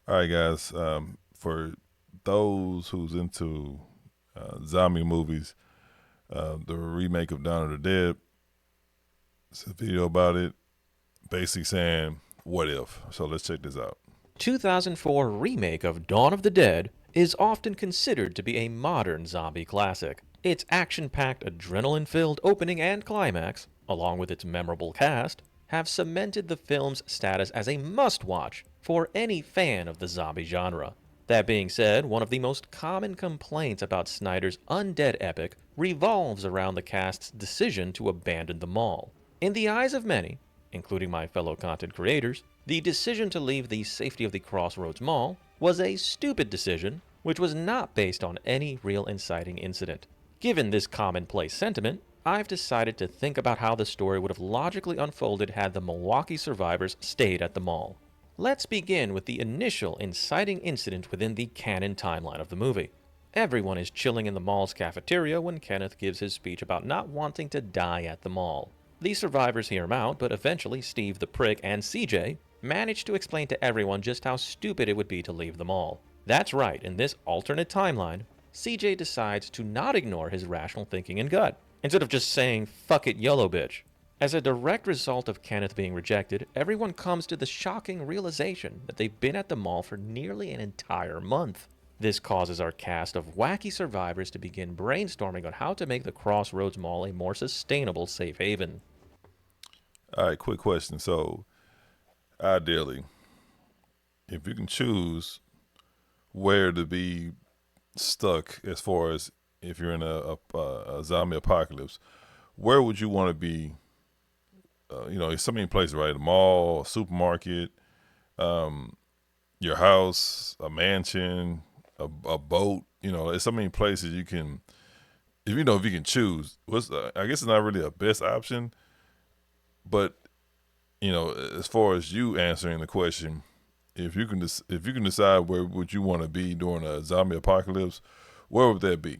All right, guys. For those who's into zombie movies, the remake of Dawn of the Dead, it's a video about it, basically saying, "What if?" So let's check this out. 2004 remake of Dawn of the Dead is often considered to be a modern zombie classic. Its action-packed, adrenaline-filled opening and climax, along with its memorable cast, have cemented the film's status as a must-watch for any fan of the zombie genre. That being said, one of the most common complaints about Snyder's undead epic revolves around the cast's decision to abandon the mall. In the eyes of many, including my fellow content creators, the decision to leave the safety of the Crossroads Mall was a stupid decision which was not based on any real inciting incident. Given this commonplace sentiment, I've decided to think about how the story would have logically unfolded had the Milwaukee survivors stayed at the mall. Let's begin with the initial inciting incident within the canon timeline of the movie. Everyone is chilling in the mall's cafeteria when Kenneth gives his speech about not wanting to die at the mall. The survivors hear him out, but eventually Steve the Prick and CJ manage to explain to everyone just how stupid it would be to leave the mall. That's right, in this alternate timeline, CJ decides to not ignore his rational thinking and gut, instead of just saying, fuck it, YOLO bitch. As a direct result of Kenneth being rejected, everyone comes to the shocking realization that they've been at the mall for nearly an entire month. This causes our cast of wacky survivors to begin brainstorming on how to make the Crossroads Mall a more sustainable safe haven. All right, quick question. So, ideally, if you can choose where to be stuck, as far as if you're in a zombie apocalypse, where would you want to be? There's so many places, right? A mall, a supermarket, um, your house, a mansion, a boat. There's so many places you can. If you can choose, I guess it's not really a best option, but as far as you answering the question, if you can decide where would you want to be during a zombie apocalypse, where would that be?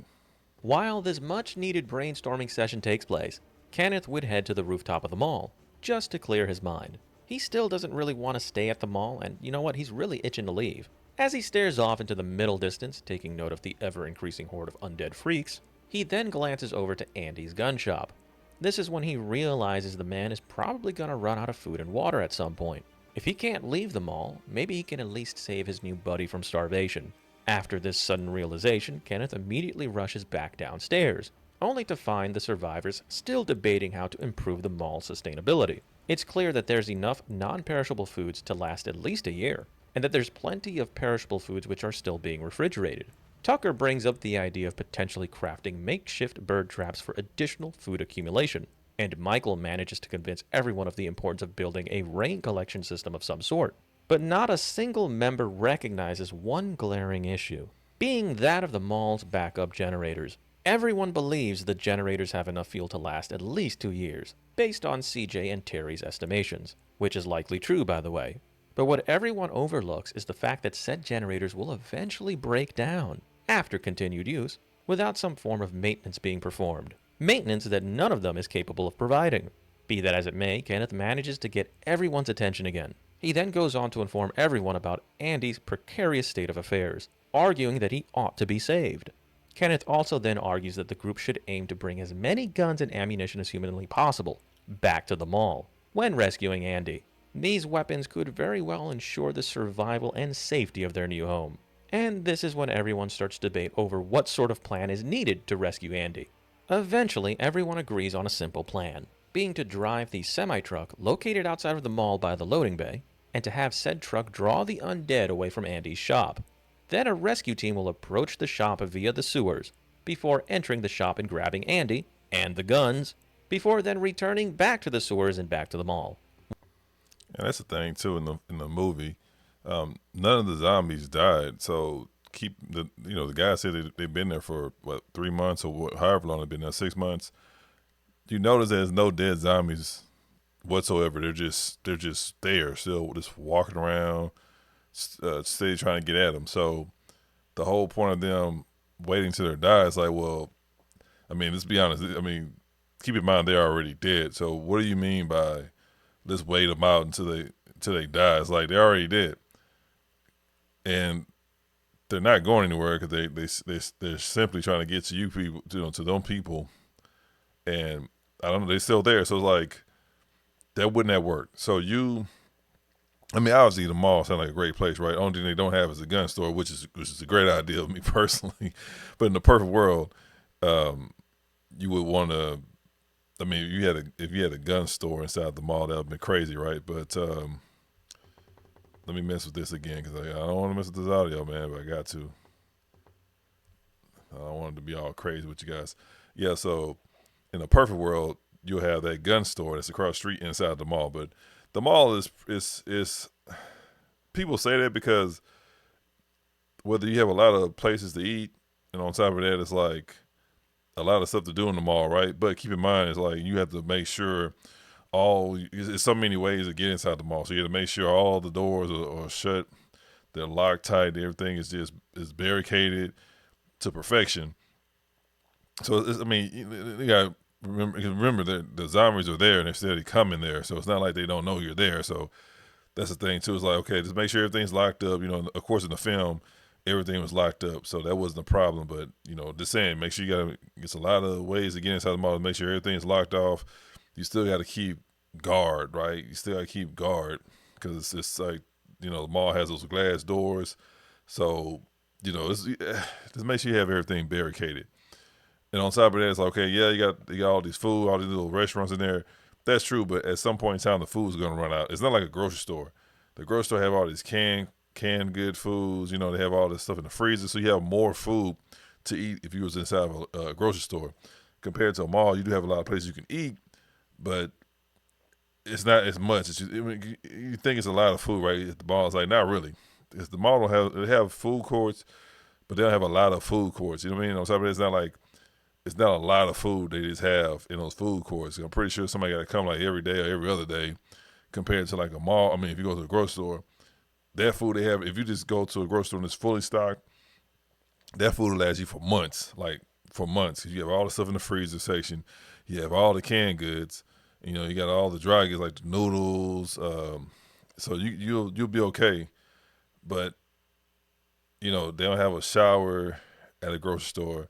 While this much needed brainstorming session takes place, Kenneth would head to the rooftop of the mall, just to clear his mind. He still doesn't really want to stay at the mall, and you know what? He's really itching to leave. As he stares off into the middle distance, taking note of the ever increasing horde of undead freaks, he then glances over to Andy's gun shop. This is when he realizes the man is probably going to run out of food and water at some point. If he can't leave the mall, maybe he can at least save his new buddy from starvation. After this sudden realization, Kenneth immediately rushes back downstairs, only to find the survivors still debating how to improve the mall's sustainability. It's clear that there's enough non perishable foods to last at least a year, and that there's plenty of perishable foods which are still being refrigerated. Tucker brings up the idea of potentially crafting makeshift bird traps for additional food accumulation, and Michael manages to convince everyone of the importance of building a rain collection system of some sort. But not a single member recognizes one glaring issue, being that of the mall's backup generators. Everyone believes the generators have enough fuel to last at least 2 years, based on CJ and Terry's estimations, which is likely true, by the way. But what everyone overlooks is the fact that said generators will eventually break down after continued use without some form of maintenance being performed. Maintenance that none of them is capable of providing. Be that as it may, Kenneth manages to get everyone's attention again. He then goes on to inform everyone about Andy's precarious state of affairs, arguing that he ought to be saved. Kenneth also then argues that the group should aim to bring as many guns and ammunition as humanly possible back to the mall when rescuing Andy. These weapons could very well ensure the survival and safety of their new home. And this is when everyone starts to debate over what sort of plan is needed to rescue Andy. Eventually, everyone agrees on a simple plan, being to drive the semi-truck located outside of the mall by the loading bay, and to have said truck draw the undead away from Andy's shop. Then a rescue team will approach the shop via the sewers, before entering the shop and grabbing Andy, and the guns, before then returning back to the sewers and back to the mall. And that's the thing too in the movie. None of the zombies died, so keep the guy said they've been there for what 3 months or however long they've been there, 6 months. You notice there's no dead zombies whatsoever. They're just there, still just walking around, still trying to get at them. So the whole point of them waiting till they die is like, well, I mean, let's be honest. I mean, keep in mind they're already dead. So what do you mean by let's wait them out until they die? It's like they're already dead. and they're not going anywhere because they're simply trying to get to you people, to them people, and I don't know, they're still there. So it's like that wouldn't have worked. So I mean, obviously the mall sounds like a great place, right? Only thing they don't have is a gun store, which is a great idea of me personally. But in the perfect world, um, you would want to. I mean, if you had a gun store inside the mall, that would be crazy, right? But let me mess with this again because I don't want to mess with this audio, man. But I got to. I don't want it to be all crazy with you guys. Yeah, so in a perfect world, you'll have that gun store that's across the street inside the mall. But the mall is people say that because whether you have a lot of places to eat, and on top of that, it's like a lot of stuff to do in the mall, right? But keep in mind, it's like you have to make sure there's so many ways to get inside the mall. So you have to make sure all the doors are shut, they're locked tight, everything is barricaded to perfection. So I mean, you got to remember that the zombies are there and they're steady coming there. So it's not like they don't know you're there. So that's the thing too. It's like, okay, just make sure everything's locked up. Of course, in the film, everything was locked up, so that wasn't a problem. But just saying, make sure you got. It's a lot of ways to get inside the mall to make sure everything's locked off. You still got to keep guard, right? You still got to keep guard because it's just like the mall has those glass doors, so just make sure you have everything barricaded. And on top of that, it's like, okay, yeah, you got all these food, all these little restaurants in there. That's true, but at some point in time, the food's gonna run out. It's not like a grocery store. The grocery store have all these canned good foods. They have all this stuff in the freezer, so you have more food to eat if you was inside of a grocery store. Compared to a mall, you do have a lot of places you can eat, but it's not as much. You think it's a lot of food, right? At the mall, it's like not really. It's the mall they have food courts, but they don't have a lot of food courts. You know what I mean? On top of it, it's not a lot of food they just have in those food courts. I'm pretty sure somebody got to come like every day or every other day compared to like a mall. I mean, if you go to a grocery store, that food they have, if you just go to a grocery store and it's fully stocked, that food will last you for months, like for months. You have all the stuff in the freezer section. You have all the canned goods. You got all the dry goods like the noodles. So you'll be okay. But, they don't have a shower at a grocery store,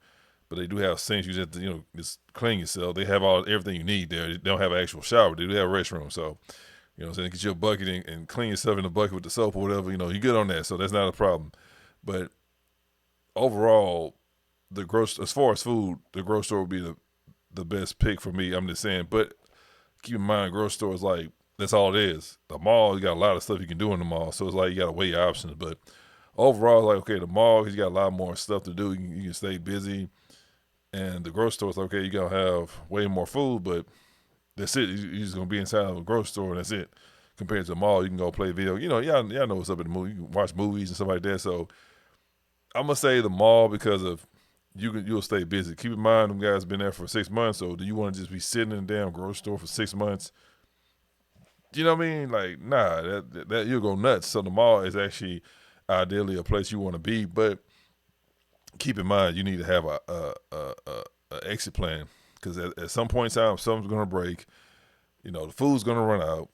but they do have sinks. You just have to, just clean yourself. They have everything you need there. They don't have an actual shower. They do have a restroom. So, so get your bucket and clean yourself in the bucket with the soap or whatever. You're good on that. So that's not a problem. But overall, as far as food, the grocery store would be the best pick for me. I'm just saying. But keep in mind, grocery store is like, that's all it is. The mall, you got a lot of stuff you can do in the mall. So it's like you got to weigh your options. But overall, like, okay, the mall, you got a lot more stuff to do. You can stay busy. And the grocery store is like, okay, you're going to have way more food, but that's it. You're just going to be inside of a grocery store and that's it. Compared to the mall, you can go play video. Y'all know what's up in the movie. You can watch movies and stuff like that. So I'm going to say the mall because of you'll stay busy. Keep in mind, them guys been there for 6 months. So do you want to just be sitting in the damn grocery store for 6 months? You know what I mean? Like, nah, that you'll go nuts. So the mall is actually ideally a place you want to be, but keep in mind you need to have a exit plan because at some point in time something's gonna break. The food's gonna run out,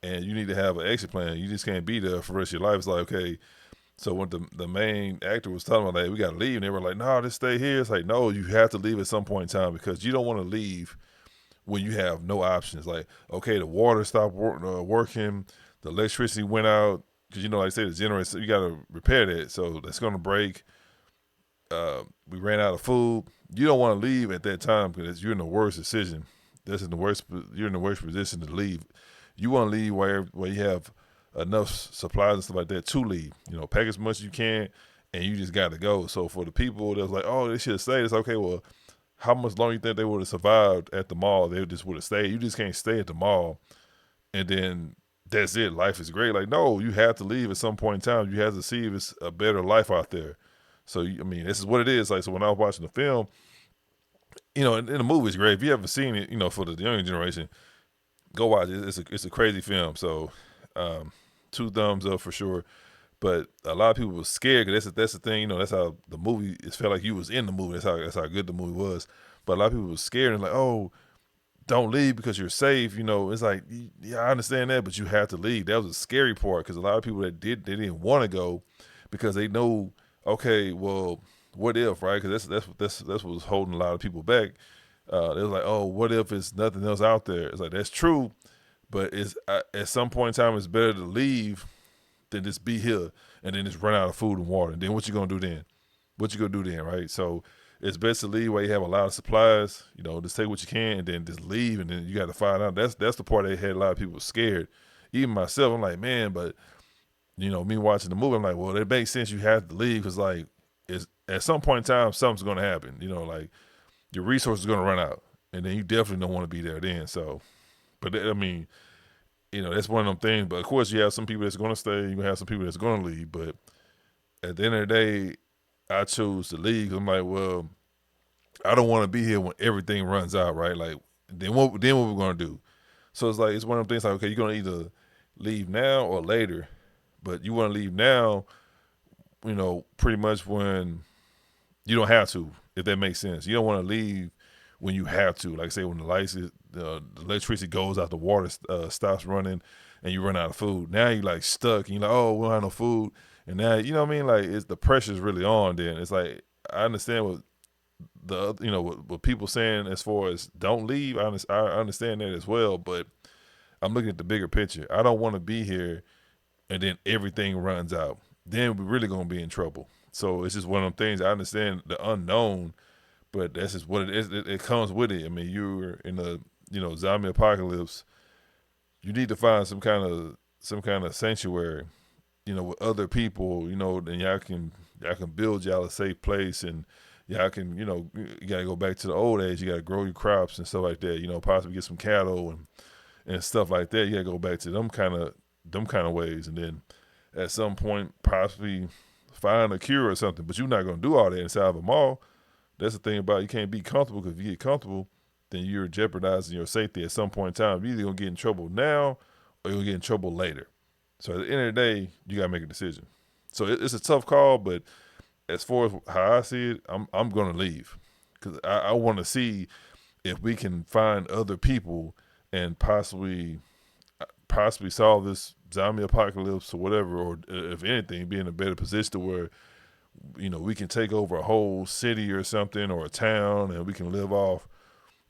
and you need to have an exit plan. You just can't be there for the rest of your life. It's like, okay, so when the main actor was telling me, like, we gotta leave, and they were like, no, just stay here. It's like, no, you have to leave at some point in time because you don't want to leave when you have no options. Like, okay, the water stopped working, the electricity went out because like I say, the generator, you gotta repair that, so that's gonna break. We ran out of food. You don't want to leave at that time because you're in the worst decision. You're in the worst position to leave. You want to leave where you have enough supplies and stuff like that to leave. Pack as much as you can, and you just got to go. So for the people that's like, oh, they should have stayed. It's okay. Well, how much longer you think they would have survived at the mall? They just would have stayed. You just can't stay at the mall, and then that's it. Life is great. Like, no, you have to leave at some point in time. You have to see if it's a better life out there. So, I mean, this is what it is. Like, so when I was watching the film, and the movie is great. If you haven't seen it, for the younger generation, go watch it. It's a crazy film. So, 2 thumbs up for sure. But a lot of people were scared because that's the thing. That's how the movie. It felt like you was in the movie. That's how good the movie was. But a lot of people were scared and like, oh, don't leave because you're safe. It's like, yeah, I understand that, but you have to leave. That was a scary part because a lot of people they didn't want to go because they know, okay, well, what if, right? Because that's what was holding a lot of people back. It was like, oh, what if it's nothing else out there? It's like that's true, but it's at some point in time, it's better to leave than just be here and then just run out of food and water. And then what you gonna do then? What you gonna do then, right? So it's best to leave where you have a lot of supplies. Just take what you can and then just leave, and then you got to find out. That's the part that had a lot of people scared. Even myself, I'm like, man, but me watching the movie, I'm like, well, it makes sense. You have to leave because like, it's at some point in time, something's gonna happen. Like your resources are gonna run out, and then you definitely don't want to be there then. So, but I mean, that's one of them things. But of course, you have some people that's gonna stay. You have some people that's gonna leave. But at the end of the day, I chose to leave 'cause I'm like, well, I don't want to be here when everything runs out, right? Like, then what we're gonna do? So it's like it's one of them things. Like, okay, you're gonna either leave now or later, but you want to leave now, pretty much when you don't have to, if that makes sense. You don't want to leave when you have to, like say when the electricity goes out, the water stops running, and you run out of food. Now you're like stuck, and you're like, oh, we don't have no food, and now you know what I mean. Like it's the pressure's really on. Then it's like I understand what people saying as far as don't leave. I understand that as well, but I'm looking at the bigger picture. I don't want to be here and then everything runs out. Then we're really gonna be in trouble. So it's just one of them things. I understand the unknown, but that's just what it is. It comes with it. I mean, you're in a zombie apocalypse. You need to find some kind of sanctuary, with other people. Then y'all can build y'all a safe place, and y'all can you gotta go back to the old age. You gotta grow your crops and stuff like that. Possibly get some cattle and stuff like that. You gotta go back to them kind of ways, and then at some point possibly find a cure or something. But you're not gonna do all that inside of a mall. That's the thing about it. You can't be comfortable, because if you get comfortable, then you're jeopardizing your safety at some point in time. You're either gonna get in trouble now or you're gonna get in trouble later. So at the end of the day, you gotta make a decision. So it's a tough call, but as far as how I see it, I'm gonna leave because I want to see if we can find other people and possibly solve this zombie apocalypse or whatever, or if anything, be in a better position to where we can take over a whole city or something, or a town, and we can live off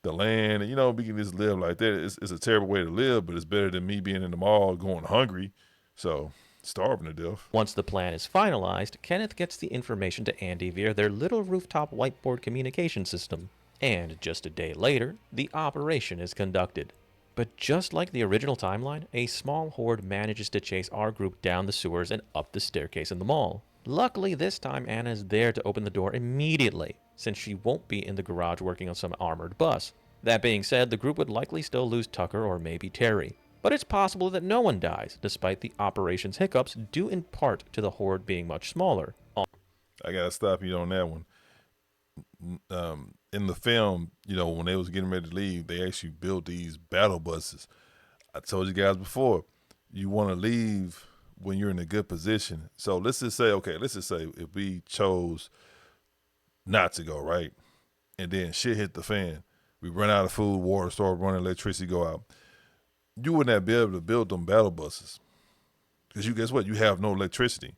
the land, and we can just live like that. It's a terrible way to live, but it's better than me being in the mall going hungry, so starving to death. Once the plan is finalized, Kenneth gets the information to Andy via their little rooftop whiteboard communication system. And just a day later, the operation is conducted. But just like the original timeline, a small horde manages to chase our group down the sewers and up the staircase in the mall. Luckily, this time Anna is there to open the door immediately, since she won't be in the garage working on some armored bus. That being said, the group would likely still lose Tucker or maybe Terry. But it's possible that no one dies, despite the operation's hiccups, due in part to the horde being much smaller. I gotta stop you on that one. In the film, when they was getting ready to leave, they actually built these battle buses. I told you guys before, you want to leave when you're in a good position. So let's just say if we chose not to go, right, and then shit hit the fan, we run out of food, water start running, electricity go out. You wouldn't have been able to build them battle buses because guess what? You have no electricity.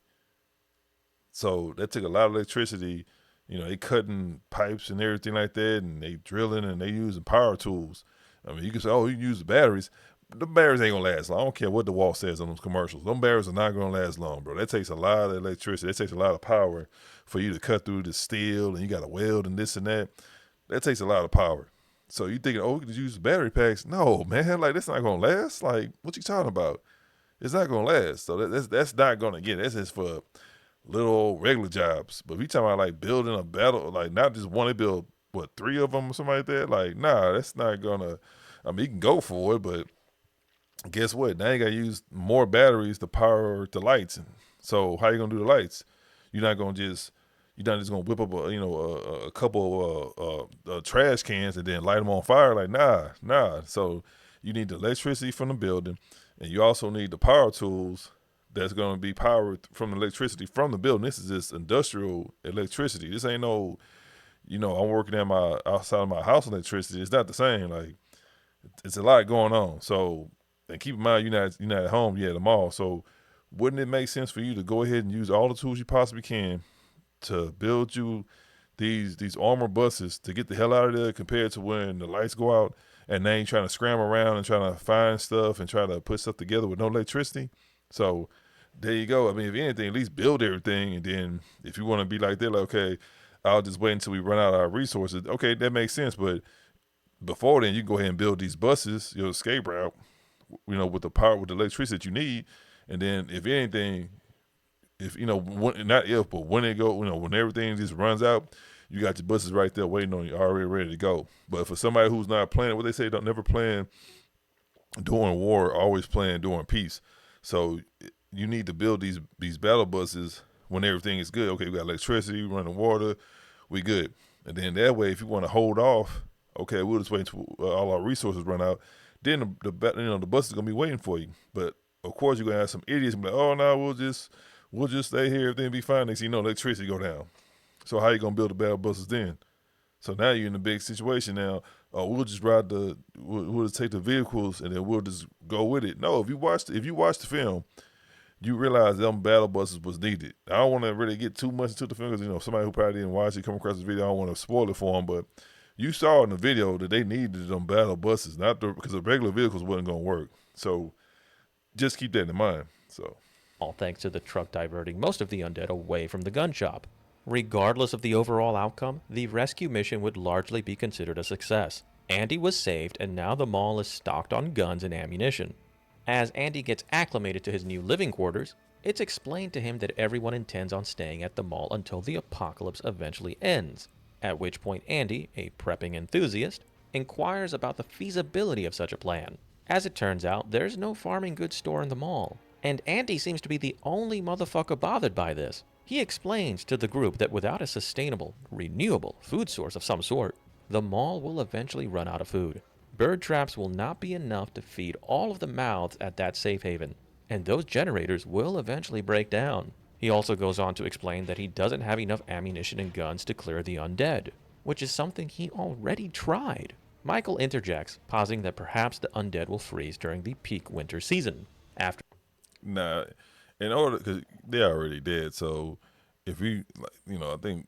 So that took a lot of electricity. They cutting pipes and everything like that, and they drilling and they using power tools. I mean, you can say, oh, you can use the batteries. The batteries ain't gonna last long. I don't care what the wall says on those commercials. Them batteries are not gonna last long, bro. That takes a lot of electricity. That takes a lot of power for you to cut through the steel, and you got to weld and this and that. That takes a lot of power. So you thinking, oh, we can just use battery packs? No, man. Like that's not gonna last. Like what you talking about? It's not gonna last. So that's not gonna get. That's just for little old regular jobs. But if you talking about like building a battle, like not just one, they build what 3 of them or something like that. Like nah, that's not gonna. I mean, you can go for it, but guess what? Now you gotta use more batteries to power the lights. And so how you gonna do the lights? You're not just gonna whip up a couple trash cans and then light them on fire. Like nah. So you need the electricity from the building, and you also need the power tools that's gonna be powered from the electricity from the building. This is just industrial electricity. This ain't no, I'm working at my outside of my house electricity. It's not the same. Like it's a lot going on. So and keep in mind, you're not at home. You're at the mall. So wouldn't it make sense for you to go ahead and use all the tools you possibly can to build you these armor buses to get the hell out of there compared to when the lights go out and now you're trying to scramble around and trying to find stuff and try to put stuff together with no electricity. So there you go. I mean, if anything, at least build everything. And then if you want to be like that, like, okay, I'll just wait until we run out of our resources. Okay, that makes sense. But before then, you can go ahead and build these buses, your escape route, with the power, with the electricity that you need. And then if anything, if not if, but when it go, when everything just runs out, you got your buses right there waiting on you, already ready to go. But for somebody who's not playing, what they say, don't never plan during war, always plan during peace. So you need to build these battle buses when everything is good. Okay, we got electricity, running water, we good. And then that way, if you want to hold off, okay, we'll just wait until all our resources run out. Then the bus is gonna be waiting for you. But of course, you're gonna have some idiots be like, oh no, we'll just stay here, everything be fine. Next thing you know, electricity go down. So how you gonna build the battle buses then? So now you're in a big situation now. Oh, we'll just we'll just take the vehicles and then we'll just go with it. No, if you watch the film, you realize them battle buses was needed. I don't want to really get too much into the film because somebody who probably didn't watch it come across the video, I don't want to spoil it for them. But you saw in the video that they needed them battle buses, because the regular vehicles wasn't gonna work. So just keep that in mind. So all thanks to the truck diverting most of the undead away from the gun shop. Regardless of the overall outcome, the rescue mission would largely be considered a success. Andy was saved, and now the mall is stocked on guns and ammunition. As Andy gets acclimated to his new living quarters, it's explained to him that everyone intends on staying at the mall until the apocalypse eventually ends, at which point Andy, a prepping enthusiast, inquires about the feasibility of such a plan. As it turns out, there's no farming goods store in the mall, and Andy seems to be the only motherfucker bothered by this. He explains to the group that without a sustainable, renewable food source of some sort, the mall will eventually run out of food. Bird traps will not be enough to feed all of the mouths at that safe haven, and those generators will eventually break down. He also goes on to explain that he doesn't have enough ammunition and guns to clear the undead, which is something he already tried. Michael interjects, positing that perhaps the undead will freeze during the peak winter season. After nah, in order, because they're already dead. So if I think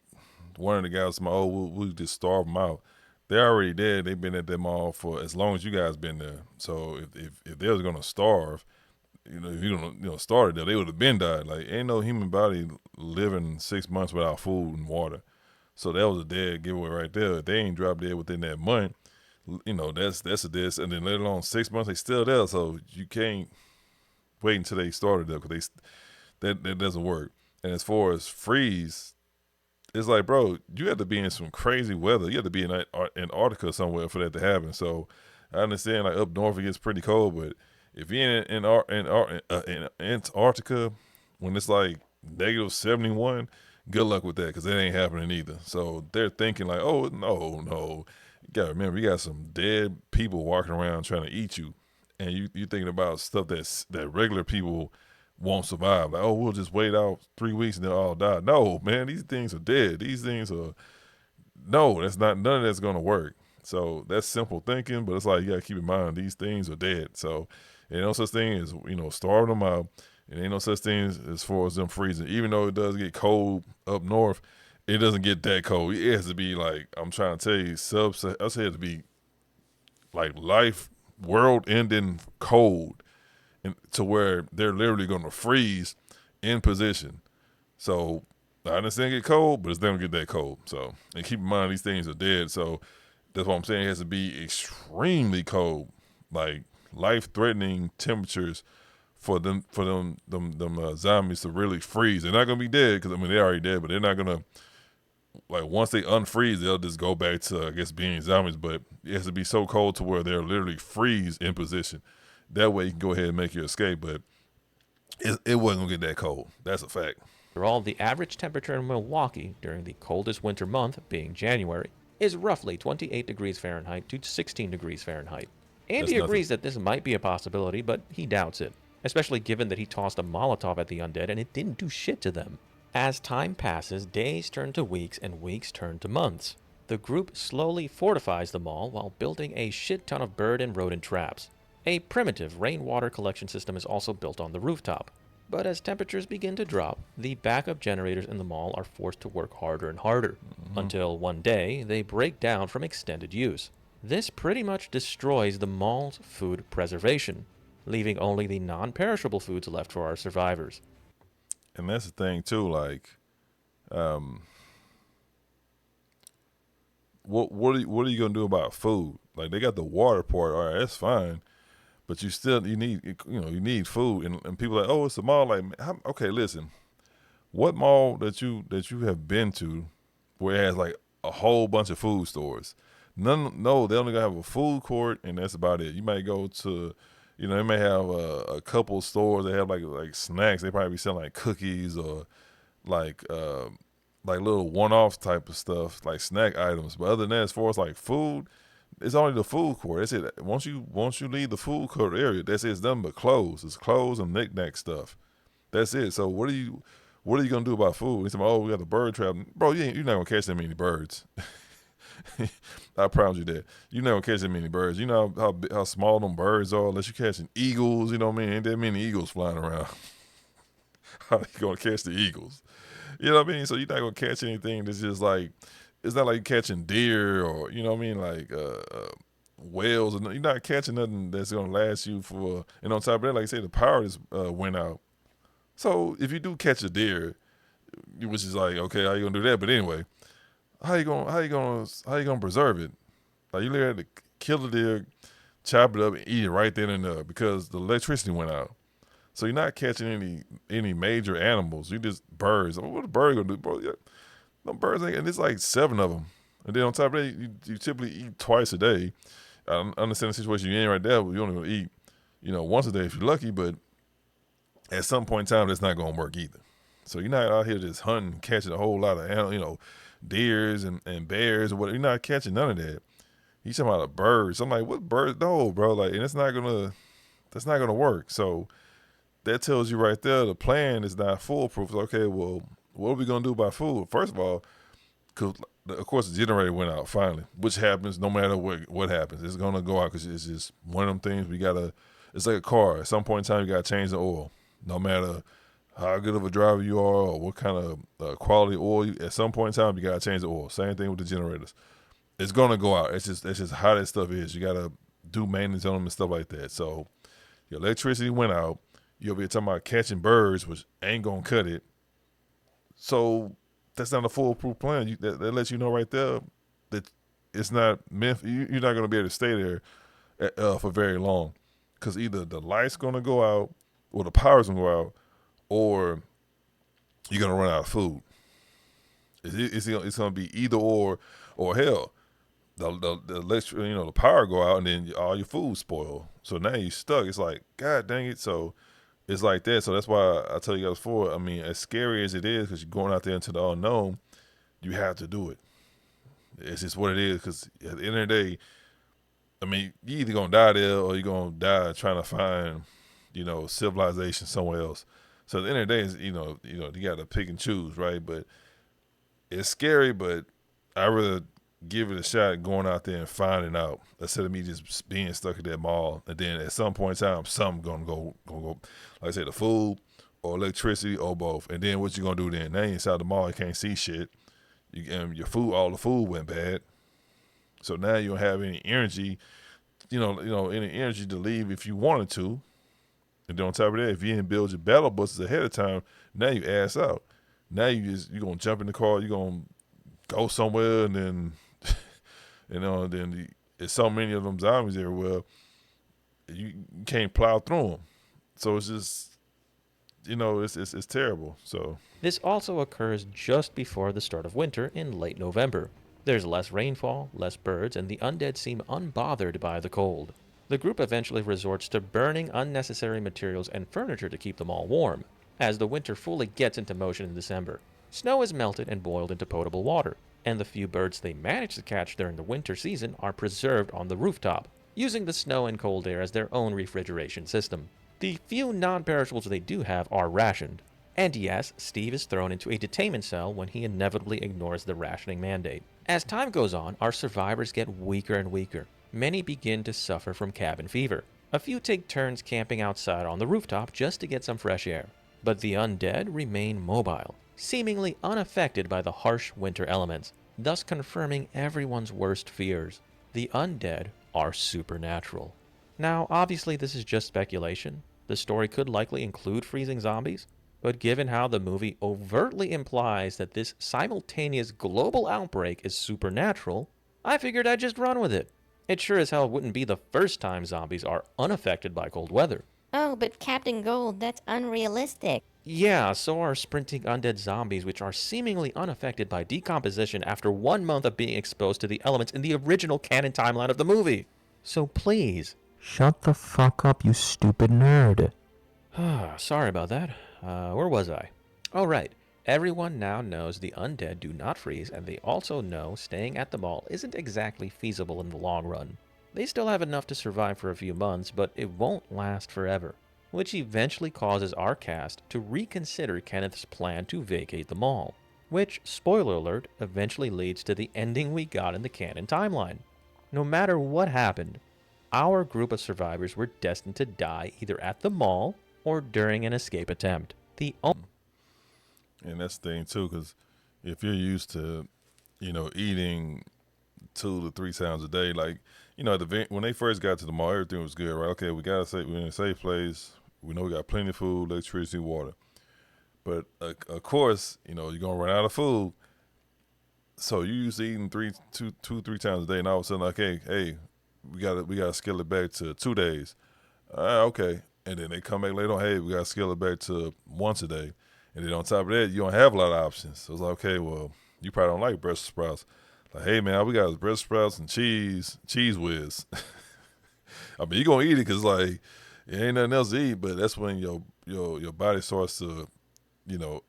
one of the guys said, "Oh, we'll just starve them out." They're already dead. They've been at that mall for as long as you guys been there. So if they was gonna starve, if you don't started there, they would have been died. Like ain't no human body living 6 months without food and water. So that was a dead giveaway right there. If they ain't dropped dead within that month, that's a dead. And then let alone 6 months, they still there. So you can't wait until they started there because that doesn't work. And as far as freeze, it's like, bro, you have to be in some crazy weather. You have to be in Antarctica somewhere for that to happen. So I understand, like up north it gets pretty cold, but if you're in Antarctica when it's like -71, good luck with that because that ain't happening either. So they're thinking like, oh no, you gotta remember you got some dead people walking around trying to eat you, and you thinking about stuff that regular people won't survive. Like, oh, we'll just wait out 3 weeks and they'll all die. No, man, these things are dead. These things are none of that's gonna work. So that's simple thinking, but it's like you gotta keep in mind these things are dead. So ain't no such thing as starving them out. And ain't no such thing as far as them freezing. Even though it does get cold up north, it doesn't get that cold. It has to be like, I'm trying to tell you, I say it to be like world ending cold, and to where they're literally gonna freeze in position. So I understand it get cold, but it's never get that cold. So, and keep in mind these things are dead. So that's what I'm saying. It has to be extremely cold, like life-threatening temperatures for them zombies to really freeze. They're not gonna be dead because they're already dead, but they're not gonna, like, once they unfreeze, they'll just go back to, I guess, being zombies. But it has to be so cold to where they'll literally freeze in position. That way you can go ahead and make your escape. But it wasn't gonna get that cold. That's a fact. After all, the average temperature in Milwaukee during the coldest winter month, being January, is roughly 28 degrees Fahrenheit to 16 degrees Fahrenheit. Andy agrees that this might be a possibility, but he doubts it, especially given that he tossed a Molotov at the undead and it didn't do shit to them. As time passes, days turn to weeks and weeks turn to months. The group slowly fortifies the mall while building a shit ton of bird and rodent traps. A primitive rainwater collection system is also built on the rooftop. But as temperatures begin to drop, the backup generators in the mall are forced to work harder and harder, Hmm. until one day they break down from extended use. This pretty much destroys the mall's food preservation, leaving only the non perishable foods left for our survivors. And that's the thing too. Like, um, what are you gonna do about food? Like they got the water part. All right, that's fine. But you need you need food, and people are like, oh, it's a mall. Like, okay, listen, what mall that you have been to where it has like a whole bunch of food stores? None, no, they only gonna have a food court, and that's about it. You might go to, they may have a couple stores that have like snacks. They probably be selling like cookies or like little one-off type of stuff, like snack items. But other than that, as far as like food, it's only the food court. That's it. Once you leave the food court area, that's it. It's nothing but clothes. It's clothes and knickknack stuff. That's it. So what are you gonna do about food? He said, "Oh, we got the bird trap, bro. You're not gonna catch that many birds. I promise you that. You're not gonna catch that many birds. You know how small them birds are. Unless you're catching eagles, you know what I mean? Ain't that many eagles flying around. How you gonna catch the eagles? You know what I mean? So you're not gonna catch anything that's just like it's not like catching deer or you know what I mean, like whales. You're not catching nothing that's gonna last you for. And on top of that, like I said, the power just went out. So if you do catch a deer, which is like okay, how you gonna do that? But anyway, how you gonna preserve it? Like you literally have to kill the deer, chop it up, and eat it right then and there because the electricity went out. So you're not catching any major animals. You just birds. What a bird gonna do, bro? Yeah, no birds ain't. And it's like seven of them. And then on top of that, you typically eat twice a day. I understand the situation you're in right there, but you only gonna eat, once a day if you're lucky. But at some point in time, that's not gonna work either. So you're not out here just hunting, catching a whole lot of deers and bears or whatever. You're not catching none of that. You talking about a bird. So I'm like, what bird? No, bro. Like, and that's not gonna work. So that tells you right there the plan is not foolproof. It's okay, well, what are we gonna do about food? First of all, because of course the generator went out finally, which happens no matter what happens. It's gonna go out because it's just one of them things we gotta. It's like a car. At some point in time, you gotta change the oil. No matter how good of a driver you are or what kind of quality oil, at some point in time you gotta change the oil. Same thing with the generators. It's gonna go out. It's just how that stuff is. You gotta do maintenance on them and stuff like that. So your electricity went out. You'll be talking about catching birds, which ain't gonna cut it. So that's not a foolproof plan. That lets you know right there that it's not meant. You're not gonna be able to stay there for very long, because either the light's gonna go out, or the power's gonna go out, or you're gonna run out of food. It's gonna be either or hell. The electric, the power go out and then all your food spoil. So now you're stuck. It's like God dang it. So it's like that. So that's why I tell you guys before. I mean, as scary as it is, because you're going out there into the unknown, you have to do it. It's just what it is. Because at the end of the day, I mean, you either gonna die there or you're gonna die trying to find, civilization somewhere else. So at the end of the day, you got to pick and choose, right? But it's scary, but I rather give it a shot going out there and finding out instead of me just being stuck at that mall. And then at some point in time, something gonna go. Like I said, the food or electricity or both. And then what you gonna do then? Now you inside the mall, you can't see shit. Your food, all the food went bad. So now you don't have any energy. Any energy to leave if you wanted to. And then on top of that, if you didn't build your battle buses ahead of time, now you ass out. Now you gonna jump in the car, you gonna go somewhere, and then there's so many of them zombies everywhere, you can't plow through them. So it's just, it's terrible. So This also occurs just before the start of winter in late November. There's less rainfall, less birds, and the undead seem unbothered by the cold. The group eventually resorts to burning unnecessary materials and furniture to keep them all warm, as the winter fully gets into motion in December. Snow is melted and boiled into potable water, and the few birds they manage to catch during the winter season are preserved on the rooftop, using the snow and cold air as their own refrigeration system. The few non perishables they do have are rationed. And yes, Steve is thrown into a detainment cell when he inevitably ignores the rationing mandate. As time goes on, our survivors get weaker and weaker. Many begin to suffer from cabin fever. A few take turns camping outside on the rooftop just to get some fresh air. But the undead remain mobile, seemingly unaffected by the harsh winter elements, thus confirming everyone's worst fears. The undead are supernatural. Now, obviously, this is just speculation. The story could likely include freezing zombies, but given how the movie overtly implies that this simultaneous global outbreak is supernatural, I figured I'd just run with it. It sure as hell wouldn't be the first time zombies are unaffected by cold weather. Oh, but Captain Gold, that's unrealistic. Yeah, so are sprinting undead zombies, which are seemingly unaffected by decomposition after 1 month of being exposed to the elements in the original canon timeline of the movie. So please, Shut the fuck up, you stupid nerd. sorry about that. Where was I? Oh, right. Everyone now knows the undead do not freeze, and they also know staying at the mall isn't exactly feasible in the long run. They still have enough to survive for a few months, but it won't last forever, which eventually causes our cast to reconsider Kenneth's plan to vacate the mall, which, spoiler alert, eventually leads to the ending we got in the canon timeline. No matter what happened, our group of survivors were destined to die either at the mall or during an escape attempt. And that's the thing too, because if you're used to, eating 2 to 3 times a day, like, when they first got to the mall, everything was good, right? Okay, we're in a safe place. We know we got plenty of food, electricity, water. But of course, you're gonna run out of food. So you used to eating 3 times a day, and all of a sudden, like, hey, we gotta scale it back to 2 days. Okay, and then they come back later on. Hey, we gotta scale it back to once a day, and then on top of that, you don't have a lot of options. So it's like, okay, well, you probably don't like Brussels sprouts. Like, hey man, all we got is Brussels sprouts and cheese whiz. I mean, you gonna eat it because like it ain't nothing else to eat, but that's when your body starts to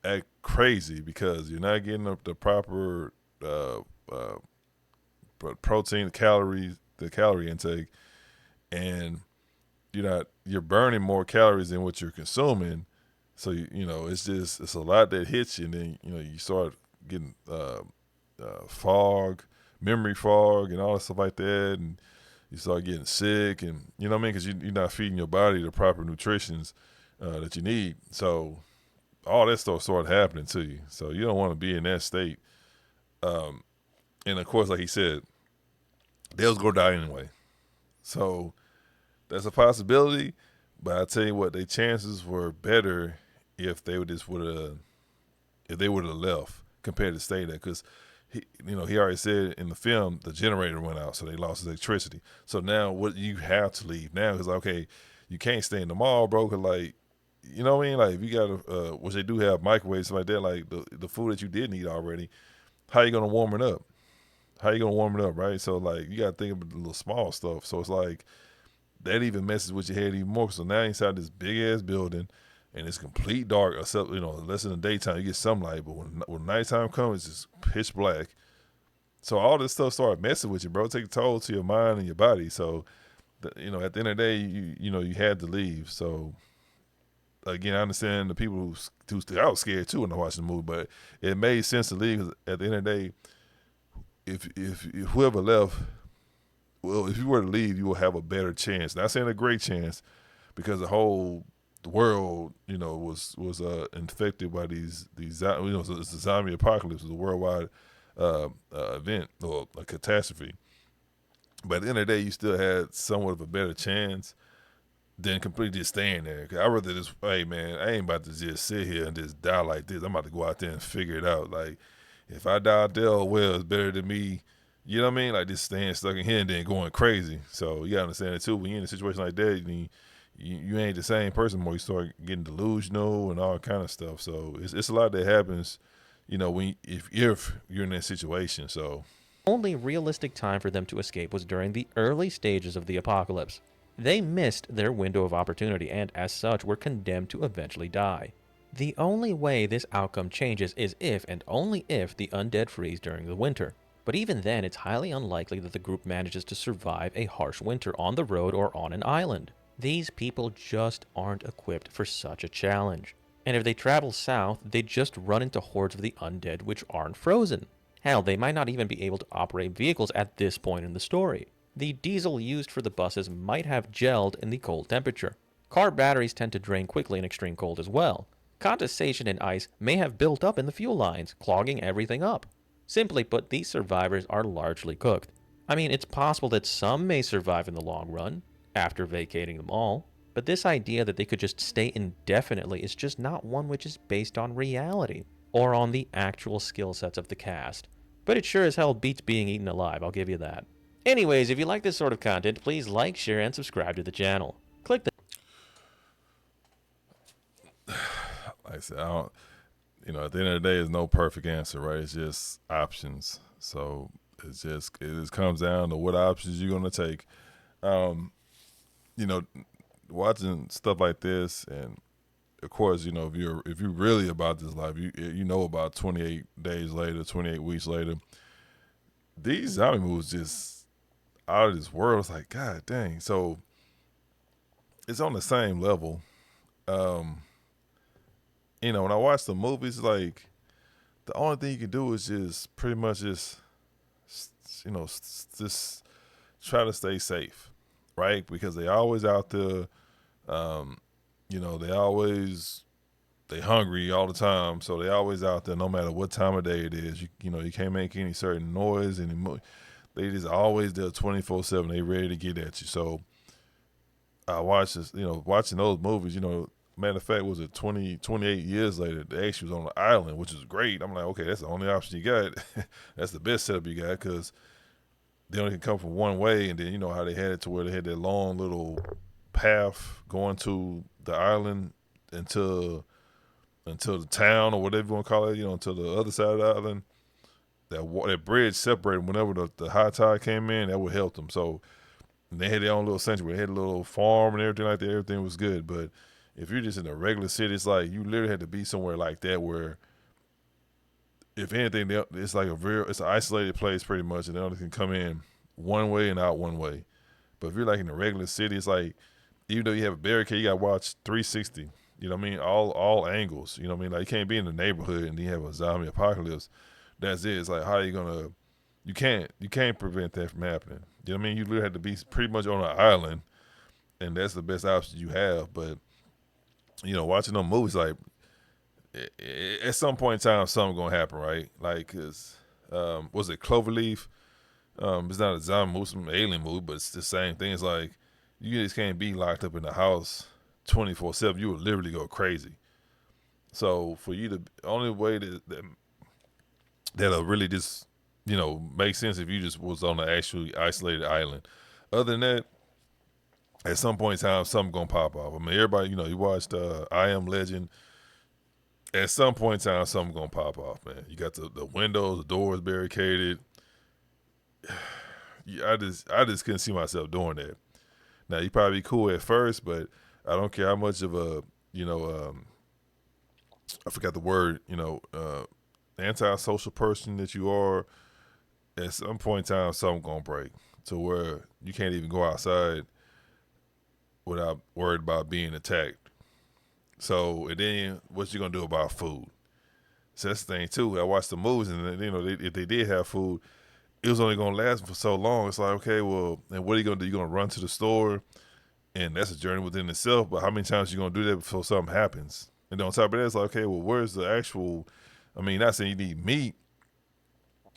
act crazy because you're not getting up the proper protein, the calorie intake, and you're burning more calories than what you're consuming. So it's a lot that hits you, and then you start getting fog, memory fog, and all that stuff like that, and you start getting sick, and you know what I mean, because you're not feeding your body the proper nutritions that you need. So all that stuff started happening to you. So you don't want to be in that state. And of course, like he said, they was gonna die anyway. So that's a possibility. But I tell you what, their chances were better if they would have left compared to stay there, because he already said in the film the generator went out, so they lost electricity. So now what, you have to leave now, because okay, you can't stay in the mall, bro. Cause like, you know what I mean? Like, if you got which they do have microwaves, something like that, like the food that you didn't eat already, how you gonna warm it up? Right? So like, you gotta think of the little small stuff. So it's like that even messes with your head even more. So now you're inside this big ass building, and it's complete dark, except unless in the daytime you get sunlight, but when nighttime comes, it's just pitch black. So all this stuff started messing with you, bro. Take a toll to your mind and your body. So at the end of the day, you had to leave. So again, I understand the people who I was scared too when I watched the movie, but it made sense to leave, because at the end of the day, if whoever left, well, if you were to leave, you will have a better chance. Not saying a great chance, because the whole world, was infected by these it's a zombie apocalypse. It's a worldwide event or a catastrophe. But at the end of the day, you still had somewhat of a better chance than completely just staying there. 'Cause I'd rather just, hey man, I ain't about to just sit here and just die like this. I'm about to go out there and figure it out. Like, if I die out there, oh well, it's better than me. You know what I mean? Like, just staying stuck in here and then going crazy. So you gotta understand it too. When you're in a situation like that, you ain't the same person more. You start getting delusional and all kind of stuff. So it's a lot that happens, if you're in that situation. So Only realistic time for them to escape was during the early stages of the apocalypse. They missed their window of opportunity and, as such, were condemned to eventually die. The only way this outcome changes is if and only if the undead freeze during the winter. But even then, it's highly unlikely that the group manages to survive a harsh winter on the road or on an island. These people just aren't equipped for such a challenge. And if they travel south, they just run into hordes of the undead which aren't frozen. Hell, they might not even be able to operate vehicles at this point in the story. The diesel used for the buses might have gelled in the cold temperature. Car batteries tend to drain quickly in extreme cold as well. Condensation and ice may have built up in the fuel lines, clogging everything up. Simply put, these survivors are largely cooked. I mean, it's possible that some may survive in the long run, after vacating the mall, but this idea that they could just stay indefinitely is just not one which is based on reality, or on the actual skill sets of the cast. But it sure as hell beats being eaten alive, I'll give you that. Anyways, if you like this sort of content, please like, share, and subscribe to the channel. Click the Like I said, I don't, at the end of the day, there's no perfect answer, right? It's just options. So it just comes down to what options you're gonna take. Um, you know, watching stuff like this, and of course, if you're really about this life, you know about 28 days later, 28 weeks later, these zombie movies just out of this world. It's like, God dang. So it's on the same level. When I watch the movies, like the only thing you can do is just pretty much just try to stay safe, right? Because they always out there. They hungry all the time, so they always out there, no matter what time of day it is. You can't make any certain noise anymore. They just always there 24/7. They ready to get at you. So I watch this, watching those movies. Matter of fact, was it 28 years later? The actually was on the island, which is great. I'm like, okay, that's the only option you got. That's the best setup you got, because they only can come from one way, and then you know how they had it to where they had that long little path going to the island until the town, or whatever you want to call it, to the other side of the island. That bridge separated whenever the high tide came in. That would help them. So they had their own little sanctuary. They had a little farm and everything like that. Everything was good. But if you're just in a regular city, it's like you literally had to be somewhere like that where, if anything, it's like it's an isolated place pretty much, and they only can come in one way and out one way. But if you're like in a regular city, it's like, even though you have a barricade, you got to watch 360. You know what I mean? All angles. You know what I mean? Like, you can't be in the neighborhood and you have a zombie apocalypse. That's it. It's like, how are you gonna? You can't prevent that from happening. You know what I mean? You literally have to be pretty much on an island, and that's the best option you have. But watching them movies, like, at some point in time, something gonna happen, right? Like, was it Cloverleaf? It's not a zombie movie, some alien movie, but it's the same thing. It's like, you just can't be locked up in the house 24/7. You would literally go crazy. So for you to, only way that'll really just make sense if you just was on an actually isolated island. Other than that, at some point in time, something gonna pop off. I mean, everybody, you watched I Am Legend. At some point in time, something gonna pop off, man. You got the windows, the doors barricaded. I just couldn't see myself doing that. Now, you probably be cool at first, but I don't care how much of a, I forgot the word, antisocial person that you are. At some point in time, something gonna break to where you can't even go outside without worried about being attacked. So, and then what you gonna do about food? So that's the thing too. I watched the movies, and if they did have food, it was only gonna last for so long. It's like, okay, well, and what are you gonna do? You gonna run to the store, and that's a journey within itself. But how many times you gonna do that before something happens? And then on top of that, it's like, okay, well, where's the actual? I mean, not saying you need meat,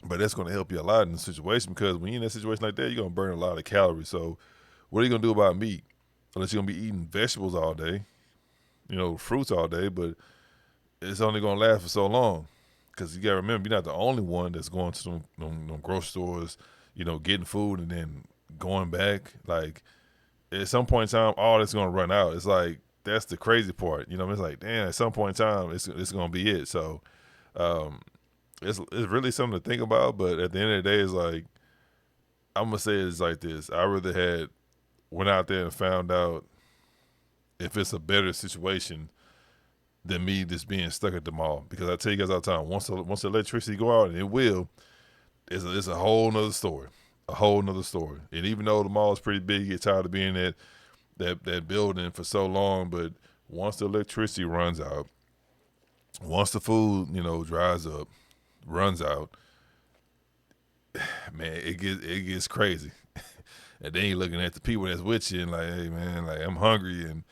but that's gonna help you a lot in the situation, because when you're in a situation like that, you're gonna burn a lot of calories. So, what are you gonna do about meat? Unless you're gonna be eating vegetables all day, fruits all day, but it's only gonna last for so long. Because you gotta remember, you're not the only one that's going to them grocery stores, getting food and then going back. Like, at some point in time, all that's gonna run out. It's like, that's the crazy part. It's like, damn, at some point in time, it's gonna be it. So, it's really something to think about. But at the end of the day, it's like, I'm gonna say it's like this. I rather went out there and found out if it's a better situation than me just being stuck at the mall. Because I tell you guys all the time, once the electricity go out, and it will, it's a whole nother story. A whole nother story. And even though the mall is pretty big, you get tired of being that building for so long. But once the electricity runs out, once the food, dries up, runs out, man, it gets crazy. And then you're looking at the people that's with you and like, hey man, like, I'm hungry, and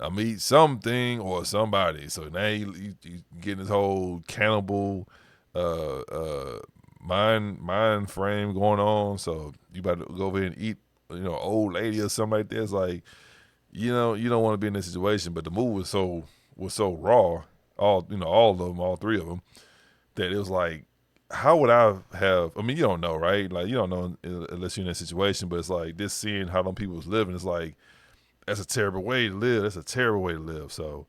I'm eat something or somebody. So now you getting this whole cannibal uh uh mind frame going on. So you about to go over here and eat, old lady or something like that. It's like, you don't want to be in this situation. But the movie was so raw, all of them, all three of them, that it was like, how would I have? I mean, you don't know, right? Like you don't know unless you're in that situation. But it's like this, seeing how them people was living. It's like, that's a terrible way to live. That's a terrible way to live. So,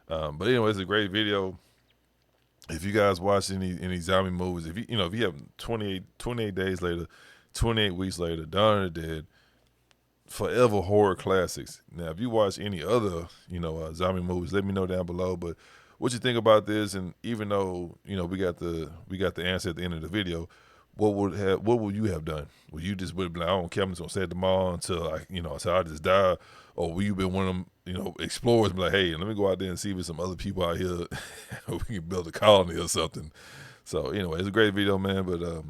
but anyway, it's a great video. If you guys watch any zombie movies, if you have 28 days later, 28 weeks later, Dawn of the Dead, forever horror classics. Now, if you watch any other, zombie movies, let me know down below. But what you think about this? And even though we got the answer at the end of the video, what would you have done? Would you just would be like, I don't care, I'm just gonna stay at the mall until I just die, or will you been one of them explorers and be like, hey, let me go out there and see if there's some other people out here, we can build a colony or something. So anyway, it's a great video, man. But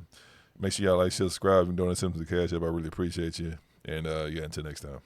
make sure y'all like, share, subscribe, and donate something to the Cash App. I really appreciate you. And yeah, until next time.